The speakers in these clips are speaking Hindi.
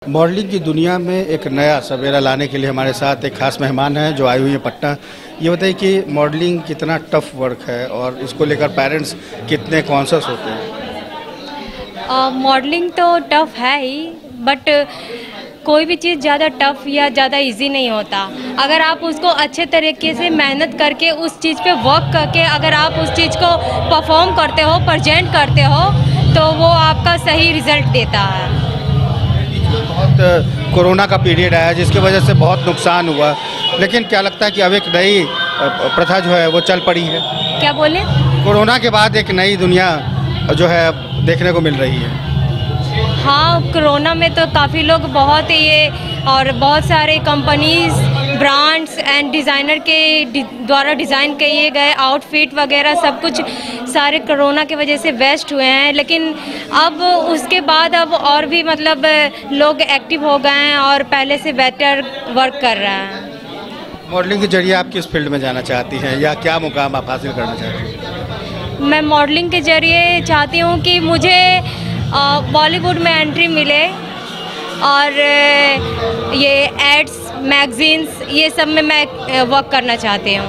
मॉडलिंग की दुनिया में एक नया सवेरा लाने के लिए हमारे साथ एक खास मेहमान हैं जो आई हुई है पटना। ये बताइए कि मॉडलिंग कितना टफ वर्क है और इसको लेकर पेरेंट्स कितने कॉन्शियस होते हैं। मॉडलिंग तो टफ है ही, बट कोई भी चीज़ ज़्यादा टफ या ज़्यादा इजी नहीं होता। अगर आप उसको अच्छे तरीके से मेहनत करके उस चीज़ पे वर्क करके अगर आप उस चीज़ को परफॉर्म करते हो, प्रेजेंट करते हो, तो वो आपका सही रिजल्ट देता है। बहुत कोरोना का पीरियड आया जिसकी वजह से बहुत नुकसान हुआ, लेकिन क्या लगता है कि अब एक नई प्रथा जो है वो चल पड़ी है। क्या बोले? कोरोना के बाद एक नई दुनिया जो है देखने को मिल रही है। हाँ, कोरोना में तो काफ़ी लोग बहुत ये और बहुत सारे कंपनीज, ब्रांड्स एंड डिज़ाइनर के द्वारा डिज़ाइन किए गए आउटफिट वगैरह सब कुछ सारे कोरोना की वजह से वेस्ट हुए हैं। लेकिन अब उसके बाद अब और भी मतलब लोग एक्टिव हो गए हैं और पहले से बेटर वर्क कर रहे हैं। मॉडलिंग के जरिए आप किस फील्ड में जाना चाहती हैं या क्या मुकाम आप हासिल करना चाहती हैं? मैं मॉडलिंग के जरिए चाहती हूँ कि मुझे बॉलीवुड में एंट्री मिले और ये एड्स, मैगजीन्स, ये सब में मैं वर्क करना चाहती हूँ।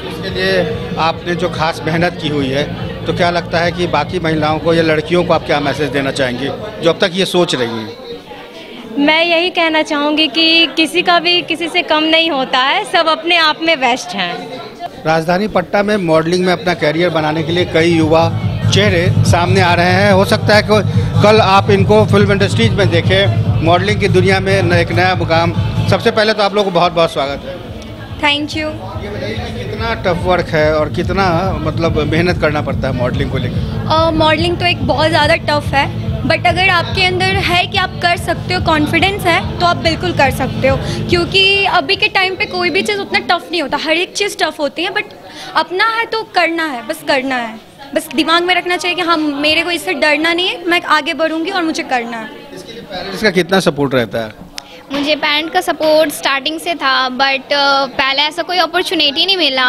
इसके लिए आपने जो खास मेहनत की हुई है, तो क्या लगता है कि बाकी महिलाओं को या लड़कियों को आप क्या मैसेज देना चाहेंगे जो अब तक ये सोच रही हैं? मैं यही कहना चाहूँगी कि किसी का भी किसी से कम नहीं होता है, सब अपने आप में बेस्ट हैं। राजधानी पटना में मॉडलिंग में अपना कैरियर बनाने के लिए कई युवा चेहरे सामने आ रहे हैं। हो सकता है कि कल आप इनको फिल्म इंडस्ट्रीज में देखें, मॉडलिंग की दुनिया में एक नया मुकाम। सबसे पहले तो आप लोगों को बहुत बहुत स्वागत है। Thank you. ये बताइए कि कितना टफ वर्क है और कितना मतलब मेहनत करना पड़ता है मॉडलिंग को लेकर। मॉडलिंग तो एक बहुत ज़्यादा टफ है, बट अगर आपके अंदर है कि आप कर सकते हो, कॉन्फिडेंस है, तो आप बिल्कुल कर सकते हो। क्योंकि अभी के टाइम पे कोई भी चीज़ उतना टफ नहीं होता, हर एक चीज़ टफ होती है, बट अपना है तो करना है, बस करना है। बस दिमाग में रखना चाहिए कि हाँ, मेरे को इससे डरना नहीं है, मैं आगे बढ़ूंगी और मुझे करना है। इसके लिए पेरेंट्स का कितना सपोर्ट रहता है? मुझे पेरेंट का सपोर्ट स्टार्टिंग से था, बट पहले ऐसा कोई अपॉर्चुनिटी नहीं मिला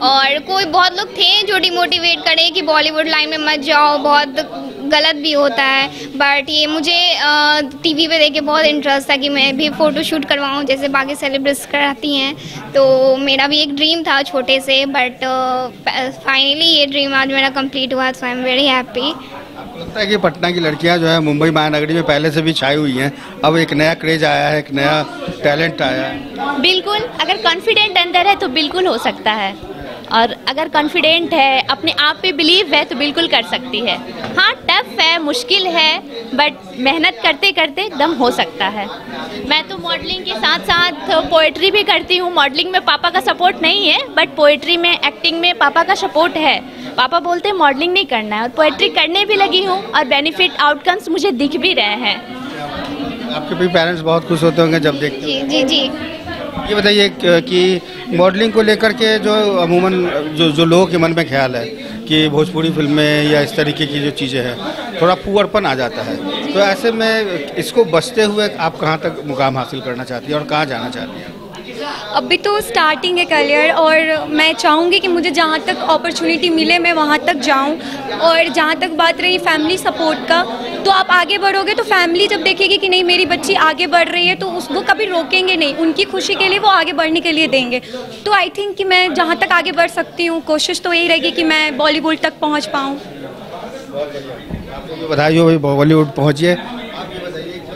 और कोई बहुत लोग थे जो डिमोटिवेट करे कि बॉलीवुड लाइन में मत जाओ, बहुत गलत भी होता है। बट ये मुझे टीवी पे देख के बहुत इंटरेस्ट था कि मैं भी फ़ोटो शूट करवाऊँ जैसे बाकी सेलिब्रिटीज कराती हैं। तो मेरा भी एक ड्रीम था छोटे से, बट फाइनली ये ड्रीम आज मेरा कंप्लीट हुआ, सो आई एम वेरी हैप्पी। आपको लगता है कि पटना की लड़कियां जो है मुंबई महानगरी में पहले से भी छाई हुई हैं, अब एक नया क्रेज आया है, एक नया टैलेंट आया है? बिल्कुल, अगर कॉन्फिडेंट अंदर है तो बिल्कुल हो सकता है, और अगर कॉन्फिडेंट है, अपने आप पे बिलीव है, तो बिल्कुल कर सकती है। हाँ, टफ है, मुश्किल है, बट मेहनत करते करते एकदम हो सकता है। मैं तो मॉडलिंग के साथ साथ पोएट्री भी करती हूँ। मॉडलिंग में पापा का सपोर्ट नहीं है, बट पोएट्री में, एक्टिंग में पापा का सपोर्ट है। पापा बोलते हैं मॉडलिंग नहीं करना है, और पोएट्री करने भी लगी हूँ और बेनिफिट आउटकम्स मुझे दिख भी रहे हैं। आपके भी पेरेंट्स बहुत खुश होते होंगे जब देखते हैं? जी जी। ये बताइए कि मॉडलिंग को लेकर के जो अमूमन जो लोगों के मन में ख्याल है कि भोजपुरी फिल्में या इस तरीके की जो चीज़ें हैं थोड़ा पुअरपन आ जाता है, तो ऐसे में इसको बचते हुए आप कहाँ तक मुकाम हासिल करना चाहती हैं और कहाँ जाना चाहती हैं? अभी तो स्टार्टिंग है करियर, और मैं चाहूँगी कि मुझे जहाँ तक अपॉर्चुनिटी मिले मैं वहाँ तक जाऊँ। और जहाँ तक बात रही फैमिली सपोर्ट का, तो आप आगे बढ़ोगे तो फैमिली जब देखेगी कि नहीं मेरी बच्ची आगे बढ़ रही है, तो उसको कभी रोकेंगे नहीं, उनकी खुशी के लिए वो आगे बढ़ने के लिए देंगे। तो आई थिंक कि मैं जहाँ तक आगे बढ़ सकती हूँ, कोशिश तो यही रहेगी कि मैं बॉलीवुड तक पहुँच पाऊँ। आपको भी बधाई हो, बॉलीवुड पहुँचिए। आप ये बताइए कि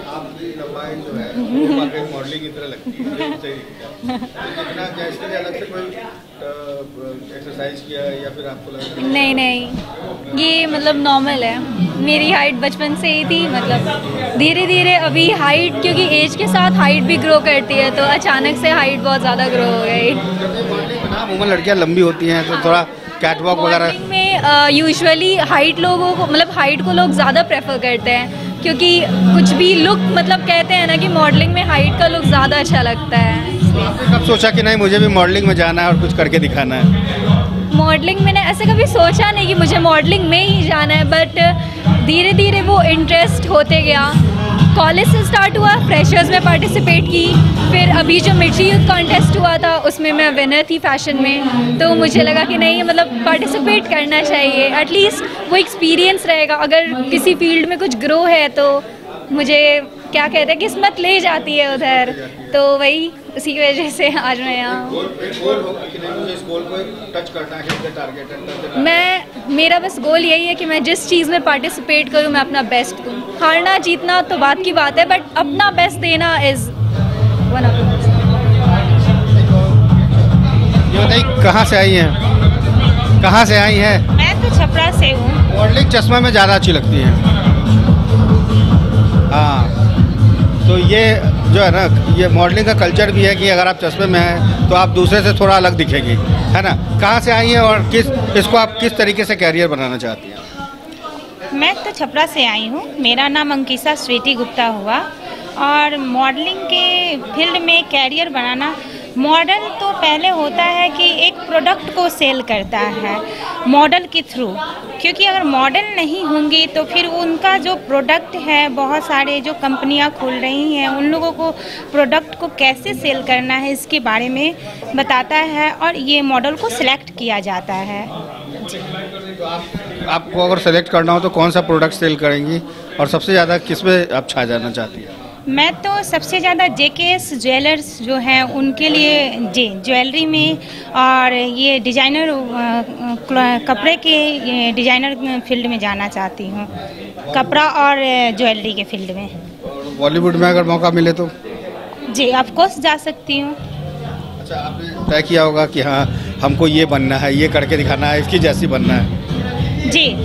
आपकी लंबाई जो है वो वाकई मॉडलिंग की तरह लगती है, कितना क्या इसके लिए अलग से कोई एक्सरसाइज किया या फिर आपको लगा? नहीं नहीं, ये मतलब नॉर्मल है। मेरी हाइट बचपन से ही थी, मतलब धीरे धीरे अभी हाइट, क्योंकि एज के साथ हाइट भी ग्रो करती है, तो अचानक से हाइट बहुत ज़्यादा ग्रो हो गई। अमूमन लड़कियाँ लंबी होती हैं तो थोड़ा कैटवॉक वगैरह में यूजुअली हाइट लोगों को, मतलब हाइट को लोग ज़्यादा प्रेफर करते हैं, क्योंकि कुछ भी लुक, मतलब कहते हैं ना कि मॉडलिंग में हाइट का लुक ज़्यादा अच्छा लगता है। आपने कब सोचा कि नहीं मुझे भी मॉडलिंग में जाना है और कुछ करके दिखाना है? मॉडलिंग मैंने ऐसे कभी सोचा नहीं कि मुझे मॉडलिंग में ही जाना है, बट धीरे धीरे वो इंटरेस्ट होते गया। कॉलेज से स्टार्ट हुआ, फ्रेशर्स में पार्टिसिपेट की, फिर अभी जो मिर्ची यूथ कॉन्टेस्ट हुआ था उसमें मैं विनर थी फैशन में, तो मुझे लगा कि नहीं, मतलब पार्टिसिपेट करना चाहिए, एटलीस्ट वो एक्सपीरियंस रहेगा। अगर किसी फील्ड में कुछ ग्रो है तो मुझे क्या कहते हैं, किस्मत ले जाती है उधर, तो वही उसी की वजह से आज मैं यहाँ हूँ। मेरा बस गोल यही है कि मैं जिस चीज़ में पार्टिसिपेट करूँ मैं अपना बेस्ट दूँ। हारना जीतना तो बात की बात है, बट अपना बेस्ट देना is one of the best. ये बताइए कहाँ से आई हैं? कहाँ से आई हैं? मैं तो छपरा से हूँ। मॉडलिंग चश्मा में ज़्यादा अच्छी लगती है। हाँ, तो ये जो है ना, ये मॉडलिंग का कल्चर भी है कि अगर आप चश्मे में हैं तो आप दूसरे से थोड़ा अलग दिखेंगी, है ना। कहाँ से आई हैं और इसको आप किस तरीके से कैरियर बनाना चाहती हैं? मैं तो छपरा से आई हूँ। मेरा नाम अंकिता स्वीटी गुप्ता हुआ, और मॉडलिंग के फील्ड में कैरियर बनाना, मॉडल तो पहले होता है कि एक प्रोडक्ट को सेल करता है मॉडल के थ्रू, क्योंकि अगर मॉडल नहीं होंगी तो फिर उनका जो प्रोडक्ट है, बहुत सारे जो कंपनियां खुल रही हैं उन लोगों को प्रोडक्ट को कैसे सेल करना है इसके बारे में बताता है, और ये मॉडल को सिलेक्ट किया जाता है। तो आपको अगर सेलेक्ट करना हो तो कौन सा प्रोडक्ट सेल करेंगी और सबसे ज़्यादा किस में आप छा जाना चाहती हैं? मैं तो सबसे ज़्यादा JKS ज्वेलर्स जो हैं उनके लिए ज्वेलरी में, और ये डिज़ाइनर कपड़े के डिज़ाइनर फील्ड में जाना चाहती हूँ, कपड़ा और ज्वेलरी के फील्ड में। बॉलीवुड में अगर मौका मिले तो? जी ऑफ कोर्स जा सकती हूँ। अच्छा, आपने तय किया होगा कि हाँ हमको ये बनना है, ये करके दिखाना है, इसकी जैसी बनना है? जी,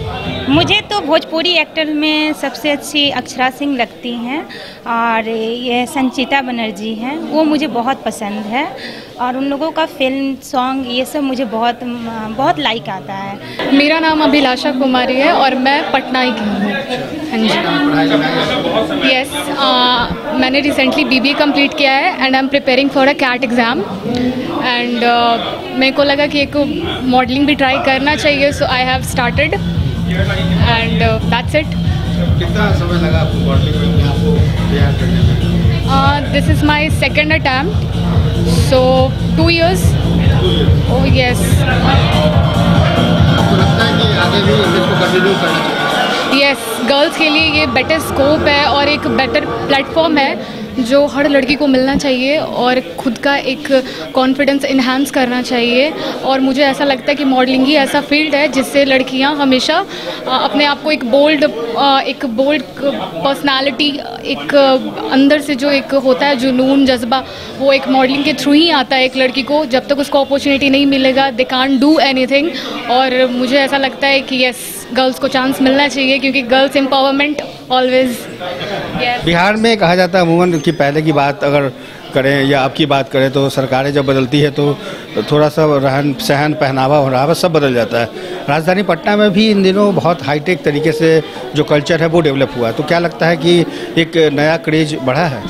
मुझे तो भोजपुरी एक्टर में सबसे अच्छी अक्षरा सिंह लगती हैं, और ये संचिता बनर्जी हैं, वो मुझे बहुत पसंद है, और उन लोगों का फिल्म सॉन्ग ये सब मुझे बहुत बहुत लाइक आता है। मेरा नाम अभिलाषा कुमारी है और मैं पटना की हूँ। हाँ जी, यस, मैंने रिसेंटली BBA कंप्लीट किया है and I am preparing for a CAT exam, and मेरे को लगा कि एक मॉडलिंग भी ट्राई करना चाहिए, so I have started and that's it. कितना समय लगा आपको मॉडलिंग में आपको तैयार करने में? This is my second attempt, so 2 years। Oh yes. आपको लगता है कि आगे भी इसको कंटिन्यू करना चाहिए? यस, गर्ल्स के लिए ये बेटर स्कोप है और एक बेटर प्लेटफॉर्म है जो हर लड़की को मिलना चाहिए, और ख़ुद का एक कॉन्फिडेंस इन्हांस करना चाहिए। और मुझे ऐसा लगता है कि मॉडलिंग ही ऐसा फील्ड है जिससे लड़कियां हमेशा अपने आप को एक बोल्ड पर्सनालिटी, एक अंदर से जो एक होता है जुनून, जज्बा, वो एक मॉडलिंग के थ्रू ही आता है एक लड़की को। जब तक उसको अपॉर्चुनिटी नहीं मिलेगा दे कांट डू एनीथिंग। और मुझे ऐसा लगता है कि यस, गर्ल्स को चांस मिलना चाहिए, क्योंकि गर्ल्स एम्पावरमेंट ऑलवेज। बिहार में कहा जाता है अमूमन कि पहले की बात अगर करें या आपकी बात करें तो सरकारें जब बदलती है तो थोड़ा सा रहन सहन, पहनावा, ओढ़ावा सब बदल जाता है। राजधानी पटना में भी इन दिनों बहुत हाईटेक तरीके से जो कल्चर है वो डेवलप हुआ है, तो क्या लगता है कि एक नया क्रेज बढ़ा है?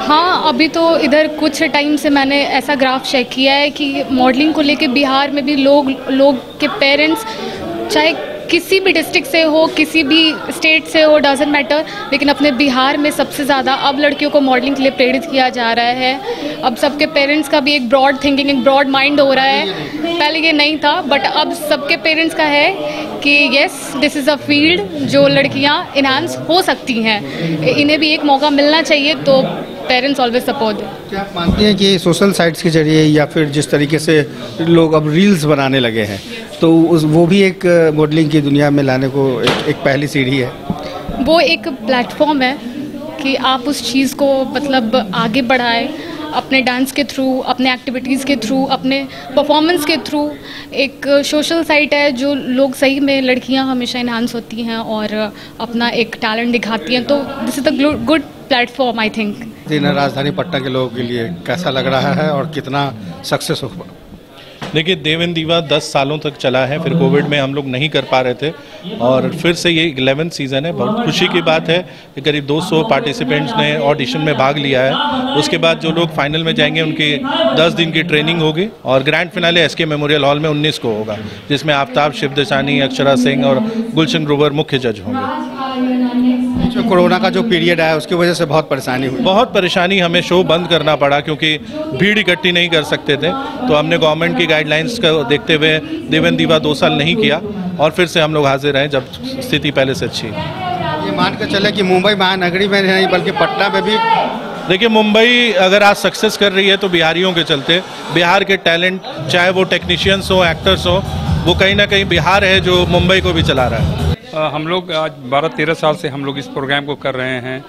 हाँ, अभी तो इधर कुछ टाइम से मैंने ऐसा ग्राफ चेक किया है कि मॉडलिंग को लेके बिहार में भी लोग के पेरेंट्स, चाहे किसी भी डिस्ट्रिक्ट से हो, किसी भी स्टेट से हो, डजेंट मैटर, लेकिन अपने बिहार में सबसे ज़्यादा अब लड़कियों को मॉडलिंग के लिए प्रेरित किया जा रहा है। अब सबके पेरेंट्स का भी एक ब्रॉड थिंकिंग, एक ब्रॉड माइंड हो रहा है। पहले ये नहीं था, बट अब सबके पेरेंट्स का है कि yes, this is a field जो लड़कियां इन्हांस हो सकती हैं, इन्हें भी एक मौका मिलना चाहिए, तो पेरेंट्स ऑलवेज सपोर्ट। क्या आप मानती हैं कि सोशल साइट्स के जरिए या फिर जिस तरीके से लोग अब रील्स बनाने लगे हैं तो वो भी एक मॉडलिंग की दुनिया में लाने को एक पहली सीढ़ी है? वो एक प्लेटफॉर्म है कि आप उस चीज़ को मतलब आगे बढ़ाएं अपने डांस के थ्रू, अपने एक्टिविटीज़ के थ्रू, अपने परफॉर्मेंस के थ्रू। एक सोशल साइट है जो लोग सही में, लड़कियां हमेशा इन्हांस होती हैं और अपना एक टैलेंट दिखाती हैं, तो this is the good platform I think. राजधानी पटना के लोगों के लिए कैसा लग रहा है और कितना सक्सेस हुआ? देखिए, देव एंड दीवा 10 सालों तक चला है, फिर कोविड में हम लोग नहीं कर पा रहे थे और फिर से ये 11th सीज़न है। बहुत खुशी की बात है कि करीब 200 पार्टिसिपेंट्स ने ऑडिशन में भाग लिया है। उसके बाद जो लोग फाइनल में जाएंगे उनकी 10 दिन की ट्रेनिंग होगी और grand finale SK memorial hall में 19 को होगा, जिसमें आफ्ताब शिवदसानी, अक्षरा सिंह और गुलशन ग्रोवर मुख्य जज होंगे। जो कोरोना का जो पीरियड आया उसकी वजह से बहुत परेशानी हुई। बहुत परेशानी, हमें शो बंद करना पड़ा क्योंकि भीड़ इकट्ठी नहीं कर सकते थे, तो हमने गवर्नमेंट की गाइडलाइंस को देखते हुए देव एंड दीवा 2 साल नहीं किया और फिर से हम लोग हाजिर हैं जब स्थिति पहले से अच्छी है। ये मान कर चले कि मुंबई महानगरी में नहीं बल्कि पटना में भी। देखिए, मुंबई अगर आज सक्सेस कर रही है तो बिहारियों के चलते। बिहार के टैलेंट, चाहे वो टेक्नीशियंस हो, एक्टर्स हो, वो कहीं ना कहीं बिहार है जो मुंबई को भी चला रहा है। हम लोग आज 12-13 साल से हम लोग इस प्रोग्राम को कर रहे हैं।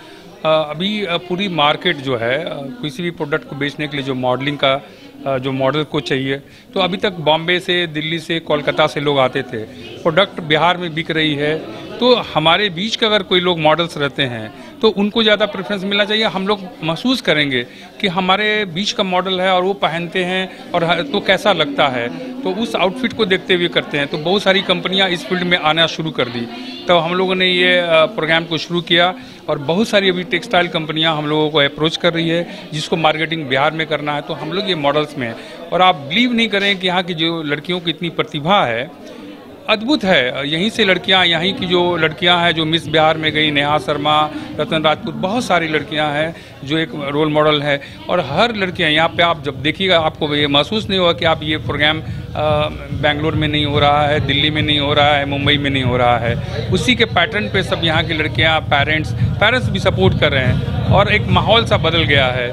अभी पूरी मार्केट जो है किसी भी प्रोडक्ट को बेचने के लिए जो मॉडलिंग का जो मॉडल को चाहिए, तो अभी तक बॉम्बे से, दिल्ली से, कोलकाता से लोग आते थे। प्रोडक्ट बिहार में बिक रही है, तो हमारे बीच का अगर कोई लोग मॉडल्स रहते हैं तो उनको ज़्यादा प्रेफरेंस मिलना चाहिए। हम लोग महसूस करेंगे कि हमारे बीच का मॉडल है और वो पहनते हैं और तो कैसा लगता है, तो उस आउटफिट को देखते हुए करते हैं। तो बहुत सारी कंपनियां इस फील्ड में आना शुरू कर दी, तो हम लोगों ने ये प्रोग्राम को शुरू किया और बहुत सारी अभी टेक्सटाइल कंपनियां हम लोगों को अप्रोच कर रही है जिसको मार्केटिंग बिहार में करना है। तो हम लोग ये मॉडल्स में, और आप बिलीव नहीं करें कि यहाँ की जो लड़कियों की इतनी प्रतिभा है, अद्भुत है। यहीं से लड़कियां, यहीं की जो लड़कियां हैं जो मिस बिहार में गई, नेहा शर्मा, रतन राजपूत, बहुत सारी लड़कियां हैं जो एक रोल मॉडल है। और हर लड़कियां यहाँ पे आप जब देखिएगा आपको ये महसूस नहीं होगा कि आप ये प्रोग्राम बेंगलोर में नहीं हो रहा है, दिल्ली में नहीं हो रहा है, मुंबई में नहीं हो रहा है। उसी के पैटर्न पे सब यहाँ की लड़कियाँ, पेरेंट्स भी सपोर्ट कर रहे हैं और एक माहौल सा बदल गया है।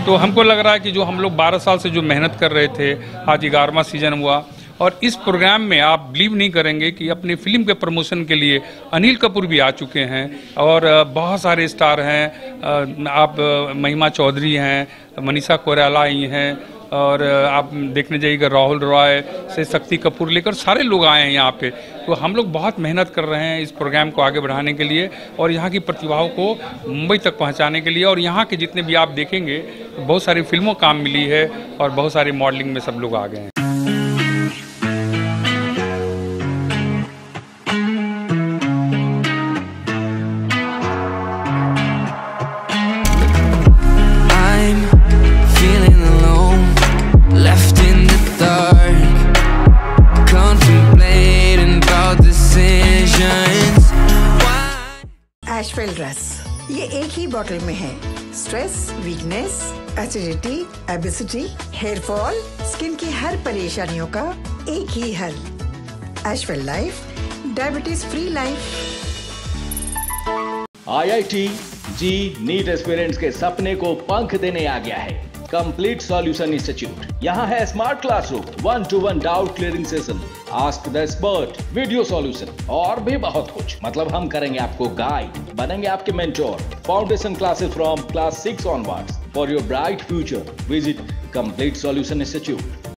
तो हमको लग रहा है कि जो हम लोग 12 साल से जो मेहनत कर रहे थे, आज 11वां सीजन हुआ। और इस प्रोग्राम में आप बिलीव नहीं करेंगे कि अपनी फिल्म के प्रमोशन के लिए अनिल कपूर भी आ चुके हैं और बहुत सारे स्टार हैं। आप महिमा चौधरी हैं, मनीषा कोइराला आई हैं, और आप देखने जाइएगा राहुल रॉय से शक्ति कपूर लेकर सारे लोग आए हैं यहाँ पे। तो हम लोग बहुत मेहनत कर रहे हैं इस प्रोग्राम को आगे बढ़ाने के लिए और यहाँ की प्रतिभाओं को मुंबई तक पहुँचाने के लिए। और यहाँ के जितने भी आप देखेंगे बहुत सारी फिल्मों काम मिली है और बहुत सारी मॉडलिंग में सब लोग आ गए हैं। एशवेल ड्रेस, ये एक ही बॉटल में है। Stress, weakness, acidity, obesity, hair fall, skin की हर परेशानियों का एक ही हल। एशवेल life, diabetes free life. IIT JEE NEET aspirants के सपने को पंख देने आ गया है कंप्लीट सॉल्यूशन इंस्टीट्यूट। यहाँ है smart classroom, 1-to-1 doubt clearing session, ask the expert, video solution और भी बहुत कुछ। मतलब हम करेंगे आपको गाइड, बनेंगे आपके mentor. Foundation classes from class 6 onwards for your bright future. Visit complete solution institute.